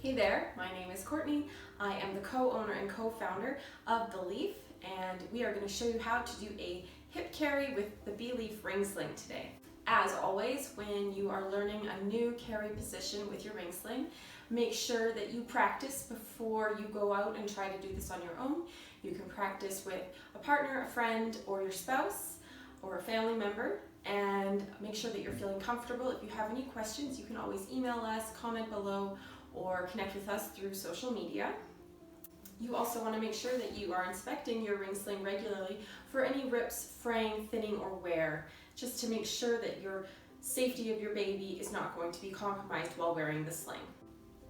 Hey there, my name is Courtney. I am the co-owner and co-founder of Beeleaf, and we are going to show you how to do a hip carry with the Beeleaf ring sling today. As always, when you are learning a new carry position with your ring sling, make sure that you practice before you go out and try to do this on your own. You can practice with a partner, a friend, or your spouse, or a family member, and make sure that you're feeling comfortable. If you have any questions, you can always email us, comment below, or connect with us through social media. You also want to make sure that you are inspecting your ring sling regularly for any rips, fraying, thinning, or wear, just to make sure that your safety of your baby is not going to be compromised while wearing the sling.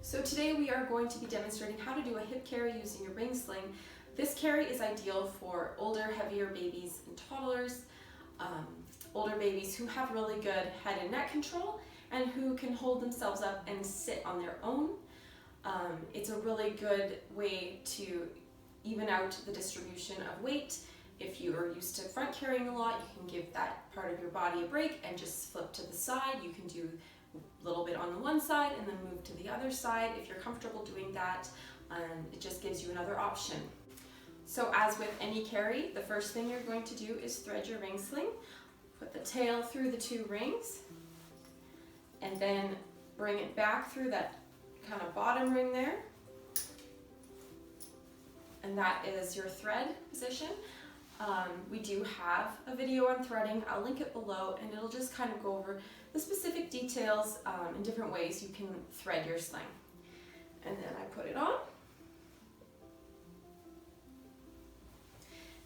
So today we are going to be demonstrating how to do a hip carry using your ring sling. This carry is ideal for older, heavier babies and toddlers, older babies who have really good head and neck control and who can hold themselves up and sit on their own. It's a really good way to even out the distribution of weight. If you are used to front carrying a lot, you can give that part of your body a break and just flip to the side. You can do a little bit on the one side and then move to the other side if you're comfortable doing that. It just gives you another option. So as with any carry, the first thing you're going to do is thread your ring sling. Put the tail through the two rings and then bring it back through that kind of bottom ring there. And that is your thread position. We do have a video on threading. I'll link it below, and it'll just kind of go over the specific details in different ways you can thread your sling. And then I put it on.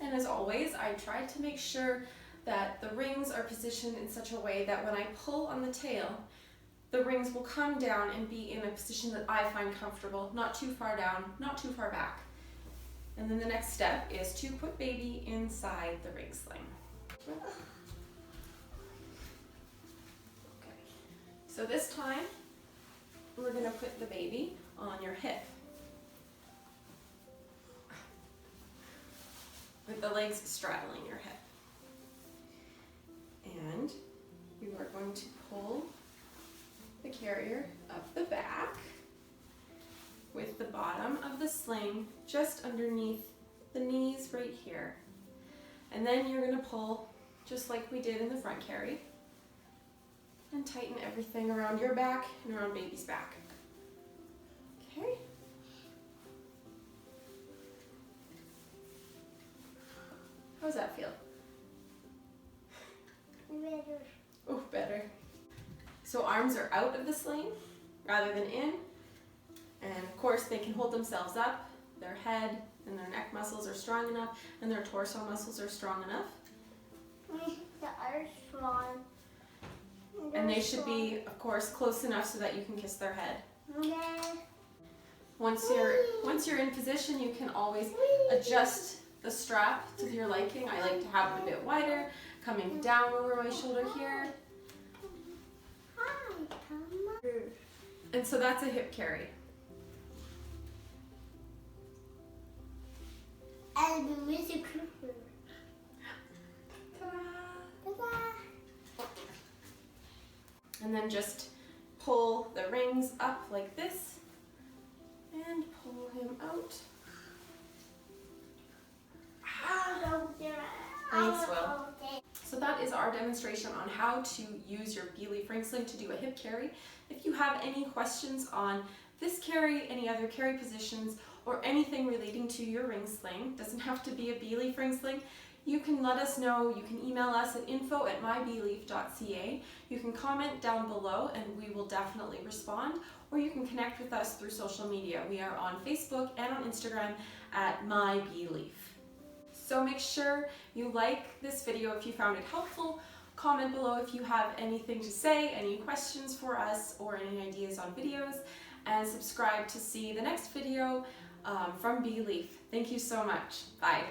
And as always, I try to make sure that the rings are positioned in such a way that when I pull on the tail, the rings will come down and be in a position that I find comfortable, not too far down, not too far back. And then the next step is to put baby inside the ring sling. Okay. So this time, we're going to put the baby on your hip, with the legs straddling your hip. And you are going to pull the carrier up the back with the bottom of the sling just underneath the knees right here. And then you're going to pull just like we did in the front carry and tighten everything around your back and around baby's back. Okay. How does that feel? Better. Oh, better. So arms are out of the sling rather than in. And of course they can hold themselves up. Their head and their neck muscles are strong enough and their torso muscles are strong enough. The are strong. And they should be, of course, close enough so that you can kiss their head. Once you're in position, you can always adjust the strap to your liking. I like to have it a bit wider, coming down over my shoulder here. And so that's a hip carry. And the music. And then just pull the rings up like this and pull him out. Thanks, Will. So that is our demonstration on how to use your Beeleaf ring sling to do a hip carry. If you have any questions on this carry, any other carry positions, or anything relating to your ring sling, doesn't have to be a Beeleaf ring sling, you can let us know. You can email us at info@mybeeleaf.ca. You can comment down below and we will definitely respond, or you can connect with us through social media. We are on Facebook and on Instagram at mybeeleaf. So make sure you like this video if you found it helpful. Comment below if you have anything to say, any questions for us, or any ideas on videos, and subscribe to see the next video from Beeleaf. Thank you so much. Bye.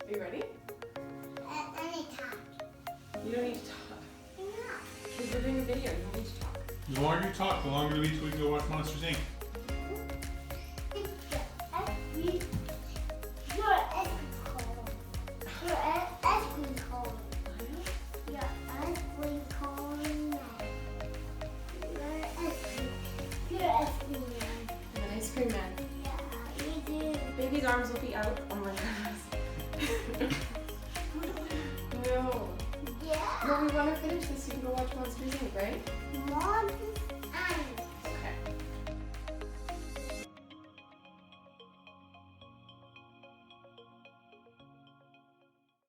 Are you ready? Anytime. You don't need to talk. Because we're doing a video, you don't need to talk. The longer you talk, the longer it'll be till we can go watch Monsters, Inc. You're want to finish this, you can go watch Monsters Inc., right? Mom,